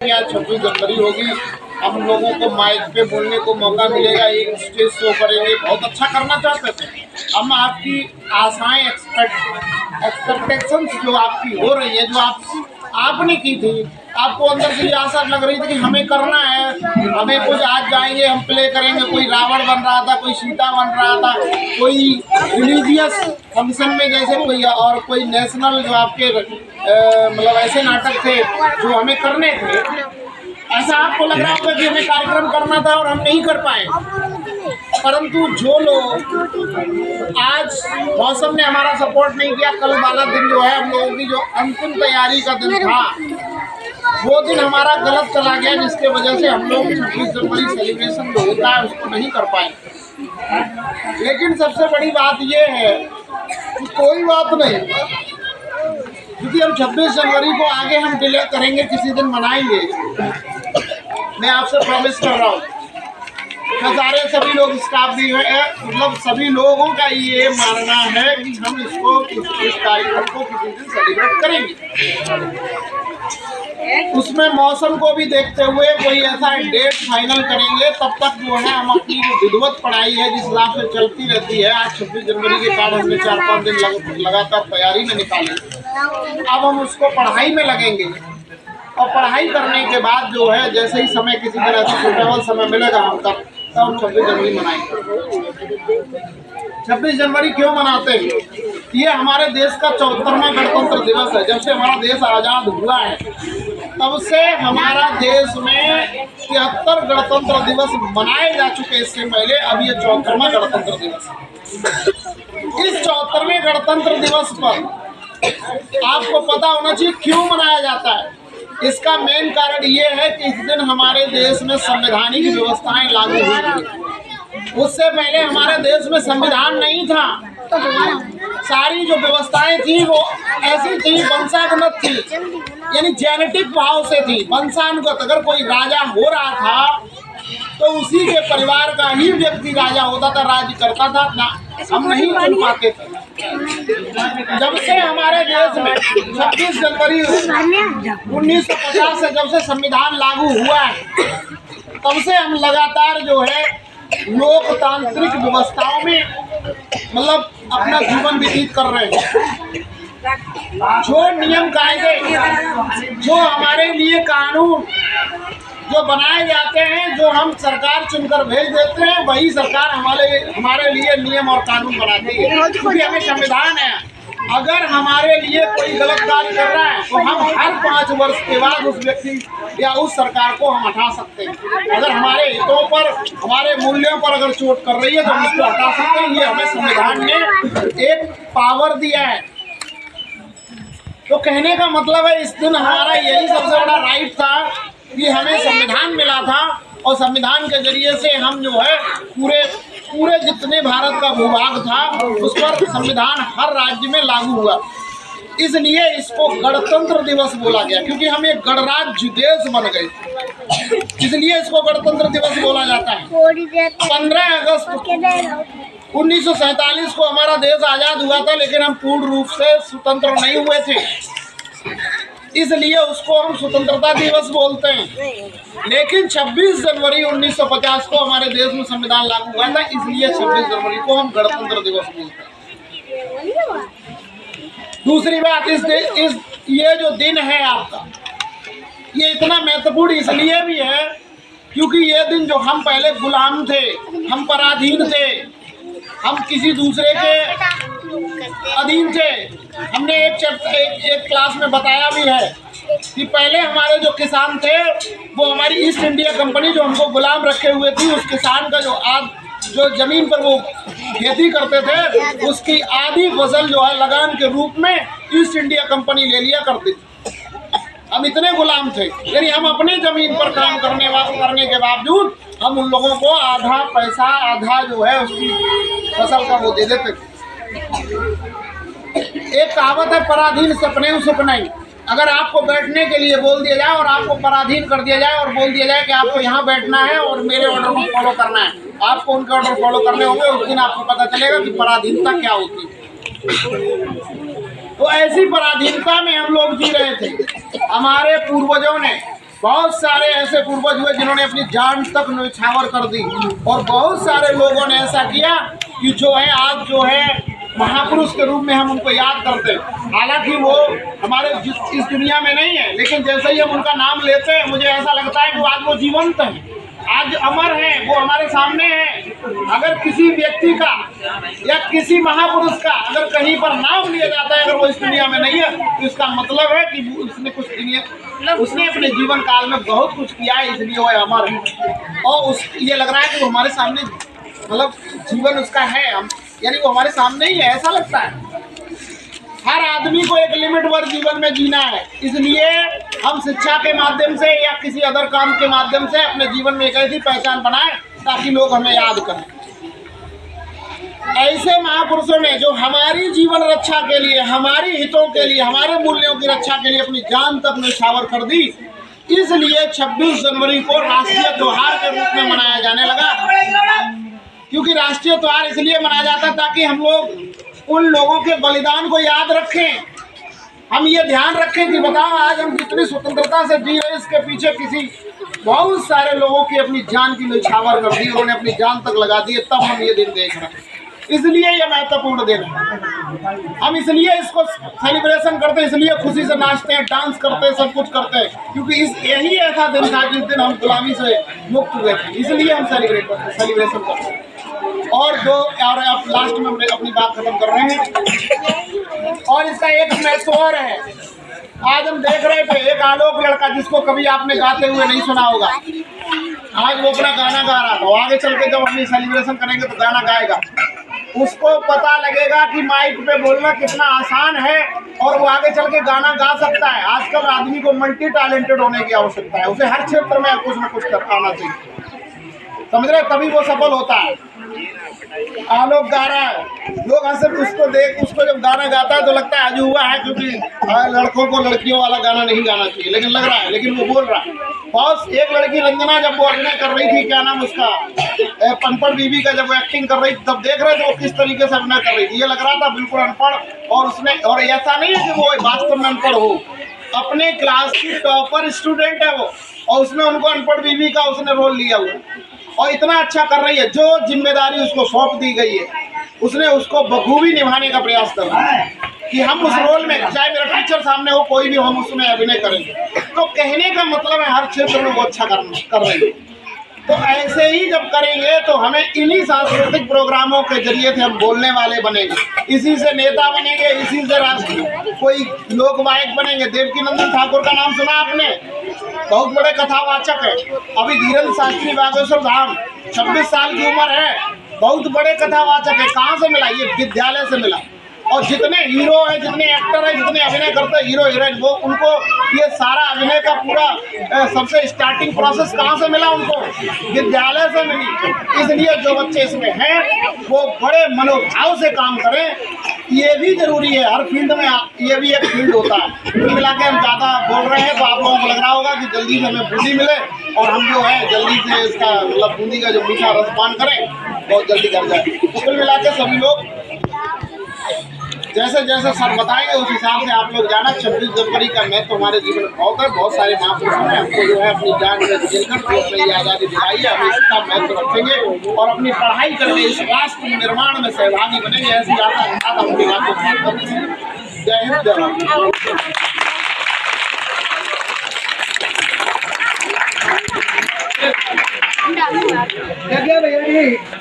आज 26 जनवरी होगी, हम लोगों को माइक पे बोलने को मौका मिलेगा, एक स्टेज शो करेंगे। बहुत अच्छा करना चाहते थे हम। आपकी आशाएं, एक्सपेक्टेशंस जो आपकी हो रही है, जो आपने की थी, आपको अंदर से ये आशा लग रही थी कि हमें करना है, हमें कुछ आज जाएंगे, हम प्ले करेंगे। कोई रावण बन रहा था, कोई सीता बन रहा था, कोई रिलीजियस फंक्शन में जैसे कोई, और कोई नेशनल जो आपके मतलब ऐसे नाटक थे जो हमें करने थे। ऐसा आपको लग रहा होगा कि हमें कार्यक्रम करना था और हम नहीं कर पाए। परंतु जो लोग आज मौसम ने हमारा सपोर्ट नहीं किया, कल वाला दिन जो है हम लोगों की जो अंतिम तैयारी का दिन था, वो दिन हमारा गलत चला गया, जिसके वजह से हम लोग 26 जनवरी सेलिब्रेशन जो होता है उसको नहीं कर पाए। लेकिन सबसे बड़ी बात ये है कि कोई बात नहीं, क्योंकि हम 26 जनवरी को आगे हम डिले करेंगे, किसी दिन मनाएंगे। मैं आपसे प्रॉमिस कर रहा हूँ। हजारे सभी लोग, स्टाफ भी है, मतलब सभी लोगों का ये मानना है कि हम इसको, इस कार्यक्रम को किसी दिन सेलिब्रेट करेंगे। उसमें मौसम को भी देखते हुए कोई ऐसा डेट फाइनल करेंगे। तब तक जो है हम अपनी जो विधिवत पढ़ाई है, जिस हिसाब से चलती रहती है, आज 26 जनवरी के बाद हमने 4-5 दिन लगातार तैयारी में निकाले। अब हम उसको पढ़ाई में लगेंगे, और पढ़ाई करने के बाद जो है, जैसे ही समय किसी तरह से सुटेबल समय मिलेगा हम तब 26 जनवरी मनाएंगे। 26 जनवरी क्यों मनाते हैं? ये हमारे देश का 74वां गणतंत्र दिवस है। जब से हमारा देश आज़ाद हुआ है, तब से हमारा देश में 73 गणतंत्र दिवस मनाए जा चुके। इससे पहले अब ये 74वां गणतंत्र दिवस है। इस 74वें गणतंत्र दिवस पर आपको पता होना चाहिए क्यों मनाया जाता है। इसका मेन कारण ये है कि इस दिन हमारे देश में संवैधानिक व्यवस्थाएं लागू हुई थी। उससे पहले हमारे देश में संविधान नहीं था। सारी जो व्यवस्थाएं थी वो ऐसी थी, वंशानुगत थी, यानी जेनेटिक भाव से थी, वंशानुगत। अगर कोई राजा हो रहा था तो उसी के परिवार का ही व्यक्ति राजा होता था, राज्य करता था ना, हम नहीं चुन पाते थे। जब से हमारे देश में 26 जनवरी 1950 से जब से संविधान लागू हुआ है, तब से हम लगातार जो है लोकतांत्रिक व्यवस्थाओं में मतलब अपना जीवन व्यतीत कर रहे हैं। जो नियम कायदे, जो हमारे लिए कानून जो बनाए जाते हैं, जो हम सरकार चुनकर भेज देते हैं, वही सरकार हमारे लिए नियम और कानून बनाती है। क्योंकि हमें संविधान है, अगर हमारे लिए कोई गलत कार्य कर रहा है तो हम हर 5 वर्ष के बाद उस व्यक्ति या उस सरकार को हम हटा सकते हैं। अगर हमारे हितों पर, हमारे मूल्यों पर अगर चोट कर रही है तो हम उसको हटा सकते हैं। ये हमें संविधान ने एक पावर दिया है। तो कहने का मतलब है, इस दिन हमारा यही सबसे बड़ा राइट था कि हमें संविधान मिला था, और संविधान के जरिए से हम जो है पूरे जितने भारत का भूभाग था उस पर संविधान हर राज्य में लागू हुआ। इसलिए इसको गणतंत्र दिवस बोला गया, क्योंकि हम एक गणराज्य देश बन गए, इसलिए इसको गणतंत्र दिवस बोला जाता है। 15 अगस्त 1947 को हमारा देश आज़ाद हुआ था, लेकिन हम पूर्ण रूप से स्वतंत्र नहीं हुए थे, इसलिए उसको हम स्वतंत्रता दिवस बोलते हैं। लेकिन 26 जनवरी 1950 को हमारे देश में संविधान लागू हुआ था, इसलिए 26 जनवरी को हम गणतंत्र दिवस बोलते हैं। दूसरी बात, ये जो दिन है आपका, ये इतना महत्वपूर्ण इसलिए भी है क्योंकि ये दिन जो हम पहले गुलाम थे, हम पराधीन थे, हम किसी दूसरे के अधीन थे। हमने एक क्लास में बताया भी है कि पहले हमारे जो किसान थे, वो हमारी ईस्ट इंडिया कंपनी जो हमको गुलाम रखे हुए थी, उस किसान का जो जमीन पर वो खेती करते थे, उसकी आधी फसल जो है लगान के रूप में ईस्ट इंडिया कंपनी ले लिया करती थी। हम इतने गुलाम थे, यानी हम अपनी जमीन पर काम करने के बावजूद हम उन लोगों को आधा पैसा, आधा जो है उसकी फसल का वो दे देते थे। एक कहावत है, पराधीन सपने सुख नहीं। अगर आपको बैठने के लिए बोल दिया जाए और आपको पराधीन कर दिया जाए और बोल दिया जाए कि आपको यहाँ बैठना है और मेरे ऑर्डर को फॉलो करना है, आपको उनके ऑर्डर फॉलो करने होंगे, उस दिन आपको पता चलेगा कि पराधीनता क्या होती है। तो ऐसी पराधीनता में हम लोग जी रहे थे। हमारे पूर्वजों ने बहुत सारे ऐसे पूर्वज हुए जिन्होंने अपनी जान तक न्यौछावर कर दी, और बहुत सारे लोगों ने ऐसा किया कि जो है आज जो है महापुरुष के रूप में हम उनको याद करते हैं। हालांकि वो हमारे इस दुनिया में नहीं है, लेकिन जैसे ही हम उनका नाम लेते हैं मुझे ऐसा लगता है कि आज वो जीवंत हैं, आज अमर हैं, वो हमारे सामने हैं। अगर किसी व्यक्ति का या किसी महापुरुष का अगर कहीं पर नाम लिया जाता है, अगर वो इस दुनिया में नहीं है, तो इसका मतलब है कि उसने अपने जीवन काल में बहुत कुछ किया है, इसलिए वो अमर है। और ये लग रहा है कि वो हमारे सामने मतलब जीवन उसका है, यानी वो हमारे सामने ही है, ऐसा लगता है। हर आदमी को एक लिमिट पर जीवन में जीना है, इसलिए हम शिक्षा के माध्यम से या किसी अदर काम के माध्यम से अपने जीवन में एक ऐसी पहचान बनाएं ताकि लोग हमें याद करें। ऐसे महापुरुषों ने जो हमारी जीवन रक्षा के लिए, हमारी हितों के लिए, हमारे मूल्यों की रक्षा के लिए अपनी जान तक न्यौछावर कर दी, इसलिए 26 जनवरी को राष्ट्रीय त्योहार के रूप में मनाया जाने लगा। क्योंकि राष्ट्रीय त्योहार इसलिए मनाया जाता ताकि हम लोग उन लोगों के बलिदान को याद रखें, हम ये ध्यान रखें कि बताओ आज हम कितनी स्वतंत्रता से जी रहे, इसके पीछे किसी बहुत सारे लोगों की अपनी जान की न्यौछावर कर दी, उन्होंने अपनी जान तक लगा दी, तब हम ये दिन देख रहे हैं। इसलिए ये महत्वपूर्ण दिन है, हम इसलिए इसको सेलिब्रेशन करते हैं, इसलिए खुशी से नाचते हैं, डांस करते हैं, सब कुछ करते हैं, क्योंकि यही ऐसा दिन था जिस दिन हम गुलामी से मुक्त हुए थे, इसलिए हम सेलिब्रेशन करते हैं। और अब लास्ट में हम अपनी बात खत्म कर रहे हैं, और इसका एक महत्व और है। आज हम देख रहे थे एक आलोक लड़का, जिसको कभी आपने गाते हुए नहीं सुना होगा, आज वो अपना गाना गा रहा था। आगे चल के जब हम ये सेलिब्रेशन करेंगे तो गाना गाएगा, उसको पता लगेगा कि माइक पे बोलना कितना आसान है, और वो आगे चल के गाना गा सकता है। आजकल आदमी को मल्टी टैलेंटेड होने की आवश्यकता है, उसे हर क्षेत्र में कुछ न कुछ कर आना चाहिए, समझ रहे, तभी वो सफल होता है। आलोक गा रहा है, लोग सिर्फ उसको जब गाना गाता है तो लगता है अजूबा है, क्योंकि लड़कों को लड़कियों वाला गाना नहीं गाना चाहिए, लेकिन लग रहा है, लेकिन वो बोल रहा है। बहुत एक लड़की रंजना जब वो अभिनय कर रही थी, क्या नाम उसका, पनपड़ बीबी का, जब वो एक्टिंग कर रही थी तब देख रहे थे वो किस तरीके से अभिनय कर रही थी। ये लग रहा था बिल्कुल अनपढ़, और ऐसा नहीं है कि वो वास्तव में अनपढ़ हो, अपने क्लास की टॉपर स्टूडेंट है वो, और उसमें उनको अनपढ़ बीबी का उसने रोल लिया हुआ, और इतना अच्छा कर रही है। जो जिम्मेदारी उसको सौंप दी गई है उसने उसको बखूबी निभाने का प्रयास कर रहा है कि हम उस रोल में, चाहे मेरा टीचर सामने हो कोई भी, हम उसमें अभिनय करेंगे। तो कहने का मतलब है हर क्षेत्र में वो अच्छा कर रही है। तो ऐसे ही जब करेंगे तो हमें इन्हीं सांस्कृतिक प्रोग्रामों के जरिए से हम बोलने वाले बनेंगे, इसी से नेता बनेंगे, इसी से राष्ट्र कोई लोकवायक बनेंगे। देवकीनंदन ठाकुर का नाम सुना आपने, बहुत बड़े कथावाचक है। अभी धीरेन्द्र शास्त्री बागेश्वर धाम, 26 साल की उम्र है, बहुत बड़े कथावाचक है। कहाँ से मिला? ये विद्यालय से मिला। और जितने हीरो हैं, जितने एक्टर हैं, जितने अभिनय करते हैं, हीरो हीरोइन, वो उनको ये सारा अभिनय का पूरा सबसे स्टार्टिंग प्रोसेस कहाँ से मिला? उनको विद्यालय से मिली। इसलिए जो बच्चे इसमें हैं वो बड़े मनोभाव से काम करें, ये भी जरूरी है। हर फील्ड में ये भी एक फील्ड होता है। कुल मिला के हम ज़्यादा बोल रहे हैं तो आप लोगों को लग रहा होगा कि जल्दी से हमें बूंदी मिले और हम जो है जल्दी से इसका मतलब बूंदी का जो मीठा रस पान करें, बहुत जल्दी कर जाए। तो कुल मिला के सभी लोग जैसे जैसे सर बताएंगे उस हिसाब से आप लोग जाना। 26 जनवरी का महत्व हमारे जीवन में बहुत है। बहुत सारे महापुरुषों ने हमको जो है अपनी जान में जीकर अपनी आज़ादी दिलाई है, हम इसका महत्व रखेंगे और अपनी पढ़ाई करके इस राष्ट्र निर्माण में सहभागी बनेंगे। ऐसी आशा के साथ अपनी बातों को करते हैं। जय हिंद, जय भारत।